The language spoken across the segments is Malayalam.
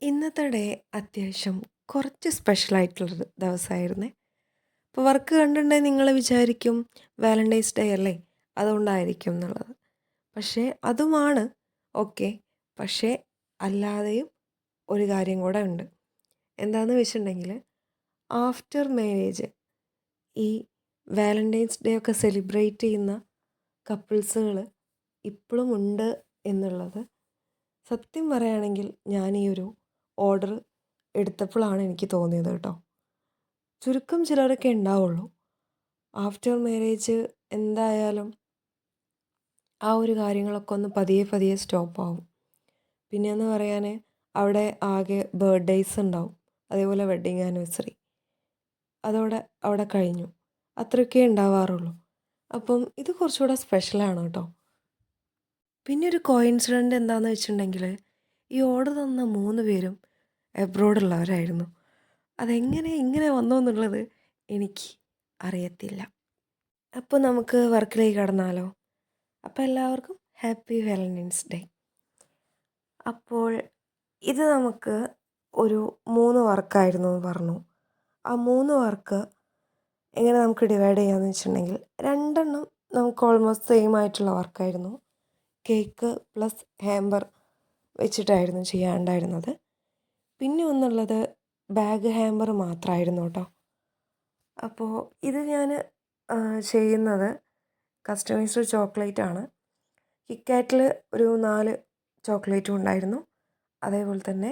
ഇന്നത്തെ ഡേ അത്യാവശ്യം കുറച്ച് സ്പെഷ്യലായിട്ടുള്ളൊരു ദിവസമായിരുന്നേ. ഇപ്പോൾ വർക്ക് കണ്ടിട്ടുണ്ടെങ്കിൽ നിങ്ങൾ വിചാരിക്കും വാലൻറ്റൈൻസ് ഡേ അല്ലേ, അതുകൊണ്ടായിരിക്കും എന്നുള്ളത്. പക്ഷേ അതുമാണ് ഓക്കെ. പക്ഷേ അല്ലാതെയും ഒരു കാര്യം കൂടെ ഉണ്ട്. എന്താണെന്ന് വെച്ചിട്ടുണ്ടെങ്കിൽ ആഫ്റ്റർ മാരേജ് ഈ വാലൻറ്റൈൻസ് ഡേ ഒക്കെ സെലിബ്രേറ്റ് ചെയ്യുന്ന കപ്പിൾസുകൾ ഇപ്പോഴും ഉണ്ട് എന്നുള്ളത് സത്യം പറയുകയാണെങ്കിൽ ഞാൻ ഈ ഒരു ഓർഡർ എടുത്തപ്പോഴാണ് എനിക്ക് തോന്നിയത് കേട്ടോ. ചുരുക്കം ചിലരൊക്കെ ഉണ്ടാവുള്ളൂ. ആഫ്റ്റർ മാരേജ് എന്തായാലും ആ ഒരു കാര്യങ്ങളൊക്കെ ഒന്ന് പതിയെ പതിയെ സ്റ്റോപ്പാവും. പിന്നെയെന്ന് പറയാൻ അവിടെ ആകെ ബർത്ത്ഡേയ്സ് ഉണ്ടാവും, അതേപോലെ വെഡ്ഡിങ് ആനിവേഴ്സറി, അതോടെ അവിടെ കഴിഞ്ഞു. അത്രയൊക്കെ ഉണ്ടാവാറുള്ളൂ. അപ്പം ഇത് കുറച്ചുകൂടെ സ്പെഷ്യലാണ് കേട്ടോ. പിന്നെ ഒരു കോയിൻസിഡൻ്റ് എന്താണെന്ന് വെച്ചിട്ടുണ്ടെങ്കിൽ ഈ ഓർഡർ തന്ന 3 പേരും എബ്രോഡുള്ളവരായിരുന്നു. അതെങ്ങനെ ഇങ്ങനെ വന്നു എന്നുള്ളത് എനിക്ക് അറിയത്തില്ല. അപ്പോൾ നമുക്ക് വർക്കിലേക്ക് കടന്നാലോ. അപ്പോൾ എല്ലാവർക്കും ഹാപ്പി വാലൻറ്റൈൻസ് ഡേ. അപ്പോൾ ഇത് നമുക്ക് ഒരു 3 വർക്കായിരുന്നു എന്ന് പറഞ്ഞു. ആ 3 വർക്ക് എങ്ങനെ നമുക്ക് ഡിവൈഡ് ചെയ്യാമെന്ന് വെച്ചിട്ടുണ്ടെങ്കിൽ 2 എണ്ണം നമുക്ക് ഓൾമോസ്റ്റ് സെയിം ആയിട്ടുള്ള വർക്കായിരുന്നു. കേക്ക് പ്ലസ് ഹാമ്പർ വെച്ചിട്ടായിരുന്നു ചെയ്യാനുണ്ടായിരുന്നത്. പിന്നെ ഒന്നുള്ളത് ബാഗ് ഹാമ്പർ മാത്രമായിരുന്നു കേട്ടോ. അപ്പോൾ ഇത് ഞാൻ ചെയ്യുന്നത് കസ്റ്റമൈസ്ഡ് ചോക്ലേറ്റ് ആണ്. കിറ്റ്കാറ്റിൽ ഒരു 4 ചോക്ലേറ്റും ഉണ്ടായിരുന്നു. അതേപോലെ തന്നെ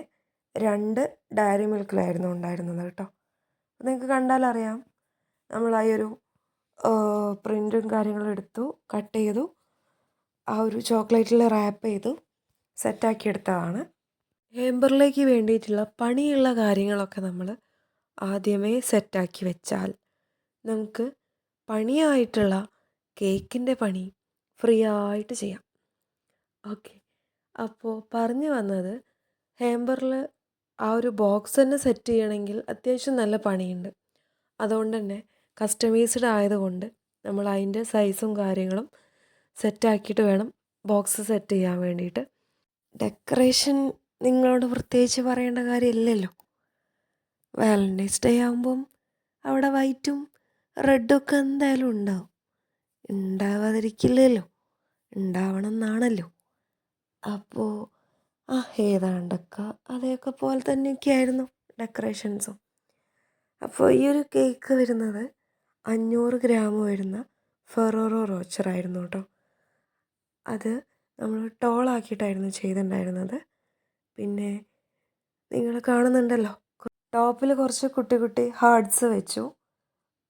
2 ഡയറി മിൽക്കിലായിരുന്നു ഉണ്ടായിരുന്നത് കേട്ടോ. അപ്പോൾ നിങ്ങൾക്ക് കണ്ടാലറിയാം, നമ്മൾ ആ ഒരു പ്രിൻറ്റും കാര്യങ്ങളും എടുത്തു, കട്ട് ചെയ്തു, ആ ഒരു ചോക്ലേറ്റിൽ റാപ്പ് ചെയ്തു സെറ്റാക്കി എടുത്തതാണ്. ഹാമ്പറിലേക്ക് വേണ്ടിയിട്ടുള്ള പണിയുള്ള കാര്യങ്ങളൊക്കെ നമ്മൾ ആദ്യമേ സെറ്റാക്കി വെച്ചാൽ നമുക്ക് പണിയായിട്ടുള്ള കേക്കിൻ്റെ പണി ഫ്രീ ആയിട്ട് ചെയ്യാം. ഓക്കെ, അപ്പോൾ പറഞ്ഞു വന്നത്, ഹാമ്പറിൽ ആ ഒരു ബോക്സ് തന്നെ സെറ്റ് ചെയ്യണമെങ്കിൽ അത്യാവശ്യം നല്ല പണിയുണ്ട്. അതുകൊണ്ട് തന്നെ കസ്റ്റമൈസ്ഡ് ആയതുകൊണ്ട് നമ്മൾ അതിൻ്റെ സൈസും കാര്യങ്ങളും സെറ്റാക്കിയിട്ട് വേണം ബോക്സ് സെറ്റ് ചെയ്യാൻ വേണ്ടിയിട്ട്. ഡെക്കറേഷൻ നിങ്ങളോട് പ്രത്യേകിച്ച് പറയേണ്ട കാര്യമില്ലല്ലോ. വാലൻറ്റൈൻസ് ഡേ ആകുമ്പം അവിടെ വൈറ്റും റെഡൊക്കെ എന്തായാലും ഉണ്ടാവും. ഉണ്ടാവാതിരിക്കില്ലല്ലോ, ഉണ്ടാവണം എന്നാണല്ലോ. അപ്പോൾ ഏതാണ്ടൊക്കെ അതേയൊക്കെ പോലെ തന്നെയൊക്കെ ആയിരുന്നു ഡെക്കറേഷൻസും. അപ്പോൾ ഈ ഒരു കേക്ക് വരുന്നത് 500 ഗ്രാം വരുന്ന ഫെറോറോ റോച്ചറായിരുന്നു കേട്ടോ. അത് നമ്മൾ ടോളാക്കിയിട്ടായിരുന്നു ചെയ്തിട്ടുണ്ടായിരുന്നത്. പിന്നെ നിങ്ങൾ കാണുന്നുണ്ടല്ലോ, ടോപ്പിൽ കുറച്ച് കുട്ടി കുട്ടി ഹാർട്സ് വെച്ചു.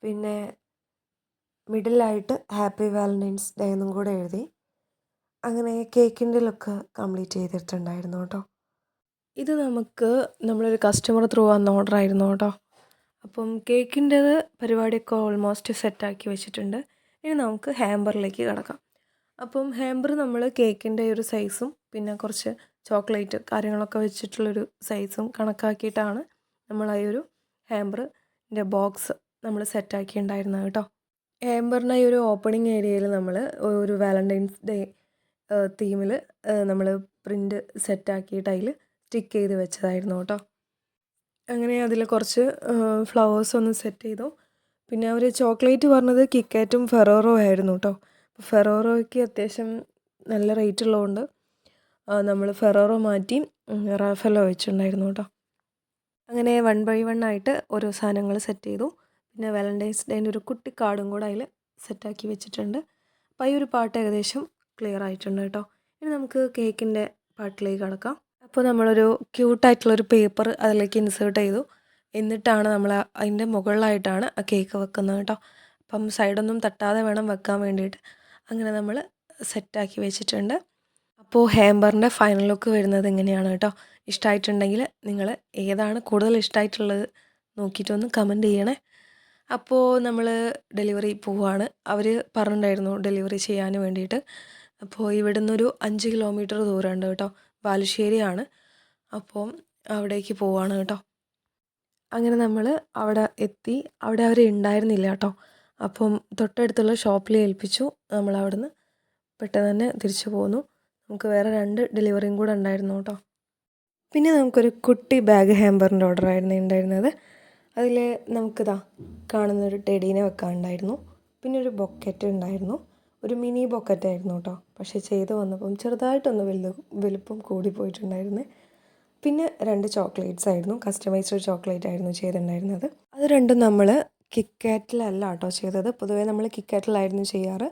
പിന്നെ മിഡിലായിട്ട് ഹാപ്പി വാലൻറ്റൈൻസ് ഡേ എന്നും കൂടെ എഴുതി. അങ്ങനെ കേക്കിൻ്റെ ലുക്ക് കംപ്ലീറ്റ് ചെയ്തിട്ടുണ്ടായിരുന്നു കേട്ടോ. ഇത് നമ്മളൊരു കസ്റ്റമർ ത്രൂ വന്ന ഓർഡർ ആയിരുന്നു കേട്ടോ. അപ്പം കേക്കിൻ്റേത് പരിപാടിയൊക്കെ ഓൾമോസ്റ്റ് സെറ്റാക്കി വെച്ചിട്ടുണ്ട്. ഇനി നമുക്ക് ഹാമ്പറിലേക്ക് കിടക്കാം. അപ്പം ഹാമ്പർ നമ്മൾ കേക്കിൻ്റെ ഒരു സൈസും പിന്നെ കുറച്ച് ചോക്ലേറ്റ് കാര്യങ്ങളൊക്കെ വെച്ചിട്ടുള്ളൊരു സൈസും കണക്കാക്കിയിട്ടാണ് നമ്മൾ ആ ഒരു ഹാമ്പറിൻ്റെ ബോക്സ് നമ്മൾ സെറ്റാക്കിയിട്ടുണ്ടായിരുന്നത് കേട്ടോ. ഹാമ്പറിൻ്റെ ഈ ഒരു ഓപ്പണിംഗ് ഏരിയയിൽ നമ്മൾ ഒരു വാലൻറ്റൈൻസ് ഡേ തീമിൽ നമ്മൾ പ്രിൻ്റ് സെറ്റാക്കിയിട്ട് അതിൽ സ്റ്റിക്ക് ചെയ്ത് വെച്ചതായിരുന്നു കേട്ടോ. അങ്ങനെ അതിൽ കുറച്ച് ഫ്ലവേഴ്സ് ഒന്ന് സെറ്റ് ചെയ്തു. പിന്നെ അവർ ചോക്ലേറ്റ് പറഞ്ഞത് കിറ്റ്കാറ്റും ഫെറോറോ ആയിരുന്നു കേട്ടോ. ഫെറോറോയ്ക്ക് അത്യാവശ്യം നല്ല റേറ്റ് ഉള്ളതുകൊണ്ട് നമ്മൾ ഫെറോറോ മാറ്റി റാഫെല്ലോ വെച്ചിട്ടുണ്ടായിരുന്നു കേട്ടോ. അങ്ങനെ 1 by 1 ആയിട്ട് ഓരോ സാധനങ്ങൾ സെറ്റ് ചെയ്തു. പിന്നെ വാലൻറ്റൈൻസ് ഡേൻ്റെ ഒരു കുട്ടി കാർഡും കൂടെ അതിൽ സെറ്റാക്കി വെച്ചിട്ടുണ്ട്. അപ്പോൾ ഈ ഒരു പാട്ട് ഏകദേശം ക്ലിയർ ആയിട്ടുണ്ട് കേട്ടോ. ഇനി നമുക്ക് കേക്കിൻ്റെ പാട്ടിലേക്ക് കടക്കാം. അപ്പോൾ നമ്മളൊരു ക്യൂട്ടായിട്ടുള്ളൊരു പേപ്പർ അതിലേക്ക് ഇൻസേർട്ട് ചെയ്തു. എന്നിട്ടാണ് നമ്മൾ അതിൻ്റെ മുകളിലായിട്ടാണ് ആ കേക്ക് വെക്കുന്നത് കേട്ടോ. അപ്പം സൈഡൊന്നും തട്ടാതെ വേണം വെക്കാൻ വേണ്ടിയിട്ട്. അങ്ങനെ നമ്മൾ സെറ്റാക്കി വെച്ചിട്ടുണ്ട്. അപ്പോൾ ഹാമ്പറിൻ്റെ ഫൈനൽ ലുക്ക് വരുന്നത് ഇങ്ങനെയാണ് കേട്ടോ. ഇഷ്ടമായിട്ടുണ്ടെങ്കിൽ നിങ്ങൾ ഏതാണ് കൂടുതൽ ഇഷ്ടമായിട്ടുള്ളത് നോക്കിയിട്ടൊന്ന് കമൻറ്റ് ചെയ്യണേ. അപ്പോൾ നമ്മൾ ഡെലിവറി പോവുകയാണ്. അവർ പറഞ്ഞിട്ടുണ്ടായിരുന്നു ഡെലിവറി ചെയ്യാൻ വേണ്ടിയിട്ട്. അപ്പോൾ ഇവിടെ നിന്നൊരു 5 കിലോമീറ്റർ ദൂരമുണ്ട് കേട്ടോ. ബാലുശ്ശേരിയാണ്. അപ്പോൾ അവിടേക്ക് പോവുകയാണ് കേട്ടോ. അങ്ങനെ നമ്മൾ അവിടെ എത്തി. അവിടെ അവർ ഉണ്ടായിരുന്നില്ല കേട്ടോ. അപ്പം തൊട്ടടുത്തുള്ള ഷോപ്പിൽ ഏൽപ്പിച്ചു. നമ്മൾ അവിടുന്ന് പെട്ടെന്ന് തന്നെ തിരിച്ചു പോന്നു. നമുക്ക് വേറെ 2 ഡെലിവറിയും കൂടെ ഉണ്ടായിരുന്നു കേട്ടോ. പിന്നെ നമുക്കൊരു കുട്ടി ബാഗ് ഹാമ്പറിൻ്റെ ഓർഡറായിരുന്നു ഉണ്ടായിരുന്നത്. അതിൽ നമുക്കിതാ കാണുന്നൊരു ടെഡീനെ വെക്കാനുണ്ടായിരുന്നു. പിന്നെ ഒരു ബൊക്കറ്റ് ഉണ്ടായിരുന്നു. ഒരു മിനി ബൊക്കറ്റായിരുന്നു കേട്ടോ. പക്ഷേ ചെയ്ത് വന്നപ്പം ചെറുതായിട്ടൊന്ന് വലുപ്പം കൂടിപ്പോയിട്ടുണ്ടായിരുന്നു. പിന്നെ 2 ചോക്ലേറ്റ്സ് ആയിരുന്നു. കസ്റ്റമൈസ്ഡ് ചോക്ലേറ്റ് ആയിരുന്നു ചെയ്തിട്ടുണ്ടായിരുന്നത്. അത് രണ്ടും നമ്മൾ കിറ്റ്കാറ്റിലല്ല കേട്ടോ ചെയ്തത്. പൊതുവേ നമ്മൾ കിറ്റ്കാറ്റിലായിരുന്നു ചെയ്യാറ്.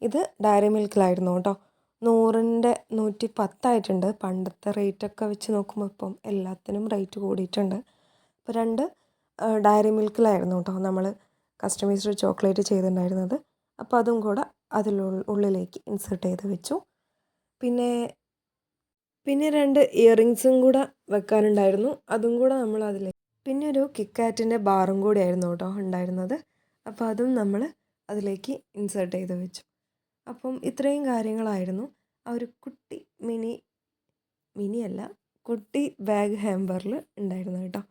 ഇത് ഡയറി മിൽക്കിലായിരുന്നു കേട്ടോ. 100ൻ്റെ 110 പണ്ടത്തെ റേറ്റൊക്കെ വെച്ച് നോക്കുമ്പോൾ ഇപ്പം എല്ലാത്തിനും റേറ്റ് കൂടിയിട്ടുണ്ട്. അപ്പോൾ 2 ഡയറി മിൽക്കിലായിരുന്നു കേട്ടോ നമ്മൾ കസ്റ്റമൈസ്ഡ് ചോക്ലേറ്റ് ചെയ്തിട്ടുണ്ടായിരുന്നത്. അപ്പോൾ അതും കൂടെ ഉള്ളിലേക്ക് ഇൻസേർട്ട് ചെയ്ത് വെച്ചു. പിന്നെ 2 ഇയറിങ്സും കൂടെ വെക്കാനുണ്ടായിരുന്നു. അതും കൂടെ നമ്മൾ പിന്നെ ഒരു കിറ്റ്കാറ്റിൻ്റെ ബാറും കൂടി ആയിരുന്നു കേട്ടോ ഉണ്ടായിരുന്നത്. അപ്പോൾ അതും നമ്മൾ അതിലേക്ക് ഇൻസേർട്ട് ചെയ്ത് വെച്ചു. അപ്പം ഇത്രയും കാര്യങ്ങളായിരുന്നു ആ ഒരു കുട്ടി കുട്ടി ബാഗ് ഹാമ്പറിൽ ഉണ്ടായിരുന്നു കേട്ടോ.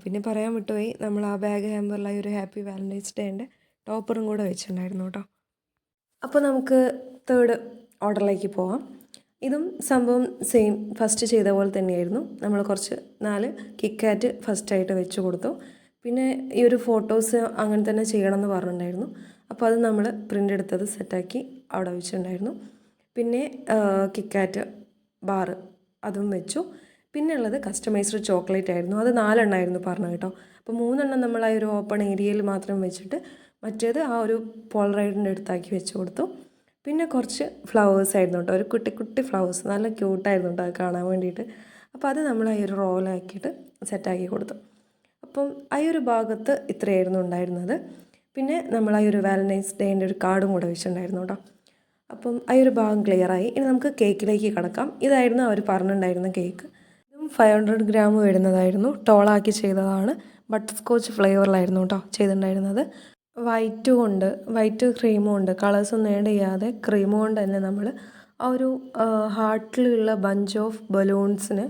പിന്നെ പറയാൻ വിട്ടുപോയി, നമ്മൾ ആ ബാഗ് ഹാമ്പറിലായി ഒരു ഹാപ്പി വാലൻറ്റൈൻസ് ഡേൻ്റെ ടോപ്പറും കൂടെ വെച്ചിട്ടുണ്ടായിരുന്നു കേട്ടോ. അപ്പോൾ നമുക്ക് 3rd ഓർഡറിലേക്ക് പോവാം. ഇതും സംഭവം സെയിം ഫസ്റ്റ് ചെയ്ത പോലെ തന്നെയായിരുന്നു. നമ്മൾ കുറച്ച് 4 കിറ്റ്കാറ്റ് ഫസ്റ്റായിട്ട് വെച്ച് കൊടുത്തു. പിന്നെ ഈ ഒരു ഫോട്ടോസ് അങ്ങനെ തന്നെ ചെയ്യണമെന്ന് പറഞ്ഞിട്ടുണ്ടായിരുന്നു. അപ്പോൾ അത് നമ്മൾ പ്രിൻ്റ് എടുത്തത് സെറ്റാക്കി അവിടെ വെച്ചിട്ടുണ്ടായിരുന്നു. പിന്നെ കിറ്റ്കാറ്റ് ബാറ് അതും വെച്ചു. പിന്നെ ഉള്ളത് കസ്റ്റമൈസ്ഡ് ചോക്ലേറ്റ് ആയിരുന്നു. അത് 4 എണ്ണമായിരുന്നു പറഞ്ഞത് കേട്ടോ. അപ്പോൾ 3 എണ്ണം നമ്മൾ ആ ഒരു ഓപ്പൺ ഏരിയയിൽ മാത്രം വെച്ചിട്ട് മറ്റേത് ആ ഒരു പോളറൈഡിൻ്റെ അടുത്താക്കി വെച്ച് കൊടുത്തു. പിന്നെ കുറച്ച് ഫ്ലവേഴ്സ് ആയിരുന്നു കേട്ടോ. ഒരു കുട്ടി ഫ്ലവേഴ്സ് നല്ല ക്യൂട്ടായിരുന്നു കേട്ടോ അത് കാണാൻ വേണ്ടിയിട്ട്. അപ്പോൾ അത് നമ്മൾ ആ ഒരു റോളാക്കിയിട്ട് സെറ്റാക്കി കൊടുത്തു. അപ്പം ആ ഒരു ഭാഗത്ത് ഇത്രയായിരുന്നു ഉണ്ടായിരുന്നത്. പിന്നെ നമ്മൾ ആ ഒരു വാലൻറ്റൈൻസ് ഡേൻ്റെ ഒരു കാർഡും കൂടെ വെച്ചിട്ടുണ്ടായിരുന്നു കേട്ടോ. അപ്പം ആ ഒരു ഭാഗം ക്ലിയറായി. ഇനി നമുക്ക് കേക്കിലേക്ക് കടക്കാം. ഇതായിരുന്നു അവർ പറഞ്ഞിട്ടുണ്ടായിരുന്ന കേക്ക്. ഇതും 500 ഗ്രാം വരുന്നതായിരുന്നു. ടോളാക്കി ചെയ്തതാണ്. ബട്ടർ സ്കോച്ച് ഫ്ലേവറിലായിരുന്നു കേട്ടോ ചെയ്തിട്ടുണ്ടായിരുന്നത്. വൈറ്റ് ക്രീമും ഉണ്ട്. കളേഴ്സൊന്നും ആഡ് ചെയ്യാതെ ക്രീം കൊണ്ട് തന്നെ നമ്മൾ ആ ഒരു ഹാർട്ടിലുള്ള ബഞ്ച് ഓഫ് ബലൂൺസിന്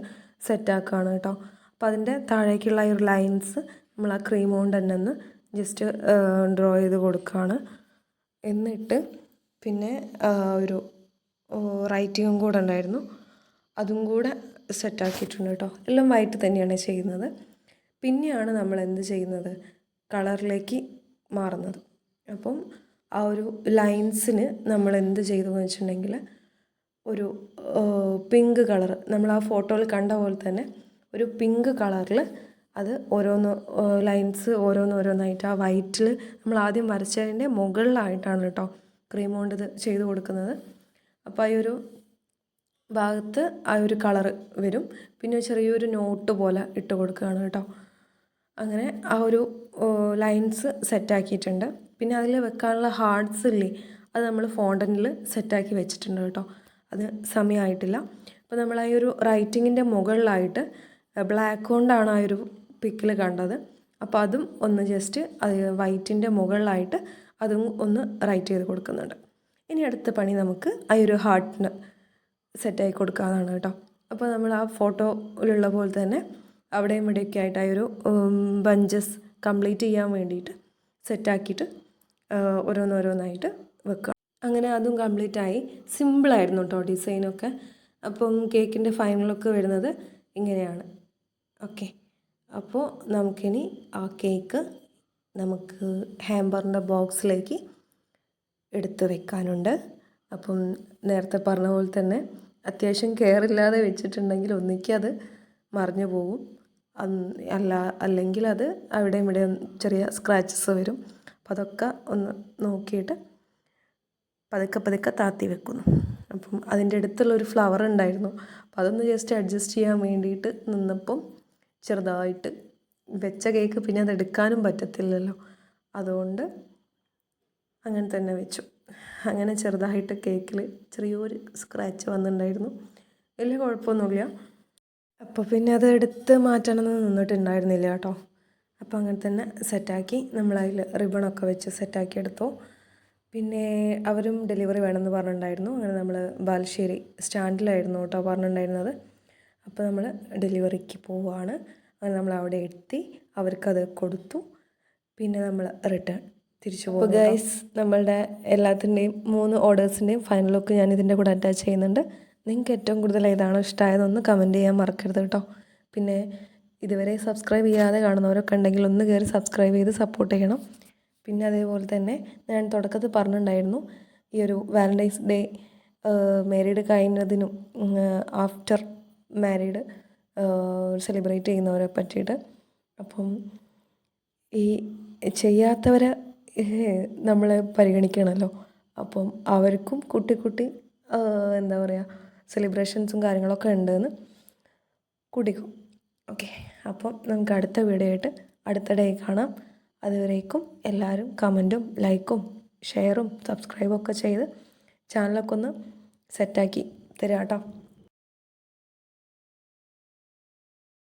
സെറ്റാക്കുകയാണ് കേട്ടോ. അപ്പോൾ അതിൻ്റെ താഴേക്കുള്ള ഒരു ലൈൻസ് നമ്മൾ ആ ക്രീം കൊണ്ട് തന്നെ ഒന്ന് ജസ്റ്റ് ഡ്രോ ചെയ്ത് കൊടുക്കുകയാണ്. എന്നിട്ട് പിന്നെ ഒരു റൈറ്റിങ്ങും കൂടെ ഉണ്ടായിരുന്നു. അതും കൂടെ സെറ്റാക്കിയിട്ടുണ്ട് കേട്ടോ. എല്ലാം വൈറ്റ് തന്നെയാണ് ചെയ്യുന്നത്. പിന്നെയാണ് നമ്മൾ എന്ത് ചെയ്യുന്നത്, കളറിലേക്ക് മാറുന്നത്. അപ്പം ആ ഒരു ലൈൻസിന് നമ്മൾ എന്ത് ചെയ്തു എന്ന് വെച്ചിട്ടുണ്ടെങ്കിൽ ഒരു പിങ്ക് കളർ നമ്മൾ ആ ഫോട്ടോയിൽ കണ്ട പോലെ തന്നെ ഒരു പിങ്ക് കളറിൽ അത് ലൈൻസ് ഓരോന്നായിട്ട് ആ വൈറ്റിൽ നമ്മൾ ആദ്യം വരച്ചതിൻ്റെ മുകളിലായിട്ടാണ് കേട്ടോ ക്രീം കൊണ്ട് ഇത് ചെയ്ത് കൊടുക്കുന്നത്. അപ്പോൾ ആ ഒരു ഭാഗത്ത് ആ ഒരു കളറ് വരും. പിന്നെ ചെറിയൊരു നോട്ട് പോലെ ഇട്ട് കൊടുക്കുകയാണ് കേട്ടോ. അങ്ങനെ ആ ഒരു ലൈൻസ് സെറ്റാക്കിയിട്ടുണ്ട്. പിന്നെ അതിൽ വെക്കാനുള്ള ഹാർട്സ് ഇല്ലേ, അത് നമ്മൾ ഫോണ്ടനിൽ സെറ്റാക്കി വെച്ചിട്ടുണ്ട് കേട്ടോ. അത് സമയമായിട്ടില്ല. അപ്പോൾ നമ്മൾ ആ ഒരു റൈറ്റിങ്ങിൻ്റെ മുകളിലായിട്ട് ബ്ലാക്ക് കൊണ്ടാണ് ആ ഒരു പിക്കിൽ കണ്ടത്. അപ്പോൾ അതും ഒന്ന് ജസ്റ്റ് അത് വൈറ്റിൻ്റെ മുകളിലായിട്ട് അതും ഒന്ന് റൈറ്റ് ചെയ്ത് കൊടുക്കുന്നുണ്ട്. ഇനി അടുത്ത പണി നമുക്ക് ആ ഒരു ഹാർട്ടിന് സെറ്റാക്കി കൊടുക്കാമെന്നാണ് കേട്ടോ. അപ്പോൾ നമ്മൾ ആ ഫോട്ടോയിലുള്ള പോലെ തന്നെ അവിടെയും ഇവിടെയൊക്കെ ആയിട്ട് ആ ഒരു ബഞ്ചസ് കംപ്ലീറ്റ് ചെയ്യാൻ വേണ്ടിയിട്ട് സെറ്റാക്കിയിട്ട് ഓരോന്നായിട്ട് വെക്കുക. അങ്ങനെ അതും കംപ്ലീറ്റായി. സിമ്പിളായിരുന്നു കേട്ടോ ഡിസൈനൊക്കെ. അപ്പം കേക്കിൻ്റെ ഫൈനലൊക്കെ വരുന്നത് ഇങ്ങനെയാണ്. ഓക്കെ, അപ്പോൾ നമുക്കിനി ആ കേക്ക് നമുക്ക് ഹാമ്പറിൻ്റെ ബോക്സിലേക്ക് എടുത്ത് വെക്കാനുണ്ട്. അപ്പം നേരത്തെ പറഞ്ഞ പോലെ തന്നെ അത്യാവശ്യം കെയർ ഇല്ലാതെ വെച്ചിട്ടുണ്ടെങ്കിൽ ഒന്നിക്ക് അത് മറിഞ്ഞു പോകും, അല്ലെങ്കിൽ അത് അവിടെയും ഇവിടെയും ചെറിയ സ്ക്രാച്ചസ് വരും. അപ്പോൾ അതൊക്കെ ഒന്ന് നോക്കിയിട്ട് പതുക്കെ താത്തി വെക്കുന്നു. അപ്പം അതിൻ്റെ അടുത്തുള്ളൊരു ഫ്ലവർ ഉണ്ടായിരുന്നു. അപ്പോൾ അതൊന്ന് ജസ്റ്റ് അഡ്ജസ്റ്റ് ചെയ്യാൻ വേണ്ടിയിട്ട് നിന്നപ്പം ചെറുതായിട്ട് വെച്ച കേക്ക് പിന്നെ അത് എടുക്കാനും പറ്റത്തില്ലല്ലോ, അതുകൊണ്ട് അങ്ങനെ തന്നെ വെച്ചു. അങ്ങനെ ചെറുതായിട്ട് കേക്കിൽ ചെറിയൊരു സ്ക്രാച്ച് വന്നിട്ടുണ്ടായിരുന്നു. വലിയ കുഴപ്പമൊന്നുമില്ല. അപ്പോൾ പിന്നെ അത് എടുത്ത് മാറ്റണമെന്ന് നിന്നിട്ടുണ്ടായിരുന്നില്ല കേട്ടോ. അപ്പോൾ അങ്ങനെ തന്നെ സെറ്റാക്കി നമ്മളതിൽ റിബണൊക്കെ വെച്ച് സെറ്റാക്കി എടുത്തു. പിന്നെ അവരും ഡെലിവറി വേണമെന്ന് പറഞ്ഞിട്ടുണ്ടായിരുന്നു. അങ്ങനെ നമ്മൾ ബാലുശ്ശേരി സ്റ്റാൻഡിലായിരുന്നു കേട്ടോ പറഞ്ഞിട്ടുണ്ടായിരുന്നത്. അപ്പോൾ നമ്മൾ ഡെലിവറിക്ക് പോവുകയാണ്. അങ്ങനെ നമ്മൾ അവിടെ എത്തി അവർക്കത് കൊടുത്തു. പിന്നെ നമ്മൾ റിട്ടേൺ തിരിച്ചു പോകും. അപ്പോൾ ഗൈസ്, നമ്മളുടെ എല്ലാത്തിൻ്റെയും 3 ഓർഡേഴ്സിൻ്റെയും ഫൈനൽ ലുക്ക് ഞാൻ ഇതിൻ്റെ കൂടെ അറ്റാച്ച് ചെയ്യുന്നുണ്ട്. നിങ്ങൾക്ക് ഏറ്റവും കൂടുതൽ ഏതാണോ ഇഷ്ടമായതൊന്ന് കമൻറ്റ് ചെയ്യാൻ മറക്കരുത് കേട്ടോ. പിന്നെ ഇതുവരെ സബ്സ്ക്രൈബ് ചെയ്യാതെ കാണുന്നവരൊക്കെ ഉണ്ടെങ്കിൽ ഒന്ന് കയറി സബ്സ്ക്രൈബ് ചെയ്ത് സപ്പോർട്ട് ചെയ്യണം. പിന്നെ അതേപോലെ തന്നെ ഞാൻ തുടക്കത്തിൽ പറഞ്ഞിട്ടുണ്ടായിരുന്നു ഈ ഒരു വാലൻറ്റൈൻസ് ഡേ മാരീഡ് കഴിഞ്ഞതിനും ആഫ്റ്റർ മാരീഡ് സെലിബ്രേറ്റ് ചെയ്യുന്നവരെ പറ്റിയിട്ട്. അപ്പം ഈ ചെയ്യാത്തവരെ നമ്മൾ പരിഗണിക്കണമല്ലോ. അപ്പം അവർക്കും കുട്ടി കുട്ടി എന്താ പറയുക സെലിബ്രേഷൻസും കാര്യങ്ങളൊക്കെ ഉണ്ടെന്ന് കൂട്ടിക്കും. ഓക്കെ, അപ്പം നമുക്ക് അടുത്ത വീഡിയോ ആയിട്ട് അടുത്ത ഡേ കാണാം. അതുവരേക്കും എല്ലാവരും കമൻറ്റും ലൈക്കും ഷെയറും സബ്സ്ക്രൈബും ഒക്കെ ചെയ്ത് ചാനലൊക്കെ ഒന്ന് സെറ്റാക്കി തരാം കേട്ടോ.